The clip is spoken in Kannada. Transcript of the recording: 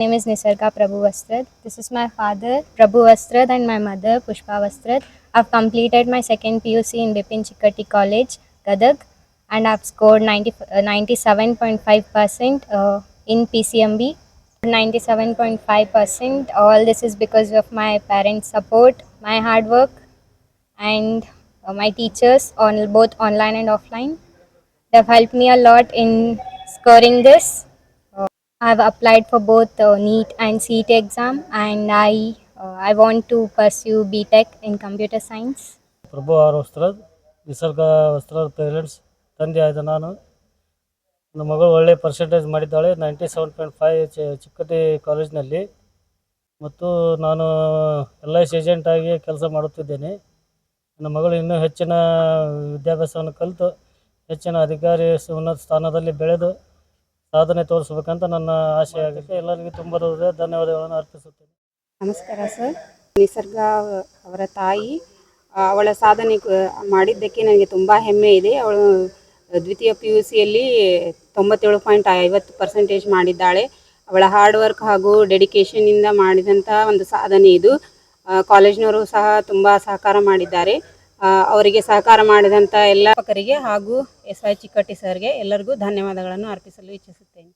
Name is Nisarga Prabhu Vastrad. This is my father Prabhu Vastrad and my mother Pushpa Vastrad. I've completed my second PUC in Bipin Chikkati College, Gadag, and I've scored 97.5% in PCMB. 97.5%. All this is because of my parents' support, my hard work, and my teachers on both online and offline. They've helped me a lot in scoring this. I've applied for both NEET and CET exam, and I want to pursue BTech in computer science. Prabhu R Vastrad Nisarga Vastrad parents ತಂದೆ ಆದ ನಾನು. ನನ್ನ ಮಗಳು ಒಳ್ಳೆಯ ಪರ್ಸೆಂಟೇಜ್ ಮಾಡಿದ್ದಾಳೆ, 97.5 ಚಿಕ್ಕಟಿ ಕಾಲೇಜ್ನಲ್ಲಿ. ಮತ್ತು ನಾನು LIC ಏಜೆಂಟಾಗಿ ಕೆಲಸ ಮಾಡುತ್ತಿದ್ದೇನೆ. ನನ್ನ ಮಗಳು ಇನ್ನೂ ಹೆಚ್ಚಿನ ವಿದ್ಯಾಭ್ಯಾಸವನ್ನು ಕಲಿತು ಹೆಚ್ಚಿನ ಅಧಿಕಾರಿ ಉನ್ನತ ಸ್ಥಾನದಲ್ಲಿ ಬೆಳೆದು ಸಾಧನೆ ತೋರಿಸಬೇಕಂತ ನನ್ನ ಆಶೆ ಆಗುತ್ತೆ. ಎಲ್ಲರಿಗೂ ತುಂಬ ಧನ್ಯವಾದಗಳನ್ನು ಅರ್ಪಿಸುತ್ತೇನೆ. ನಮಸ್ಕಾರ ಸರ್. ನಿಸರ್ಗ ಅವರ ತಾಯಿ, ಅವಳ ಸಾಧನೆ ಮಾಡಿದ್ದಕ್ಕೆ ನನಗೆ ತುಂಬ ಹೆಮ್ಮೆ ಇದೆ. ಅವಳು ದ್ವಿತೀಯ PUCಯಲ್ಲಿ 97.50% ಮಾಡಿದ್ದಾಳೆ. ಅವಳ ಹಾರ್ಡ್ ವರ್ಕ್ ಹಾಗೂ ಡೆಡಿಕೇಶನ್ನಿಂದ ಮಾಡಿದಂಥ ಒಂದು ಸಾಧನೆ ಇದು. ಕಾಲೇಜ್ನವರು ಸಹ ತುಂಬ ಸಹಕಾರ ಮಾಡಿದ್ದಾರೆ. ಅವರಿಗೆ ಸಹಕಾರ ಮಾಡಿದಂಥ ಎಲ್ಲ ಅಧ್ಯಾಪಕರಿಗೆ ಹಾಗೂ SY ಚಿಕ್ಕಟ್ಟಿ ಸರ್ಗೆ ಎಲ್ಲರಿಗೂ ಧನ್ಯವಾದಗಳನ್ನು ಅರ್ಪಿಸಲು ಇಚ್ಛಿಸುತ್ತೇನೆ.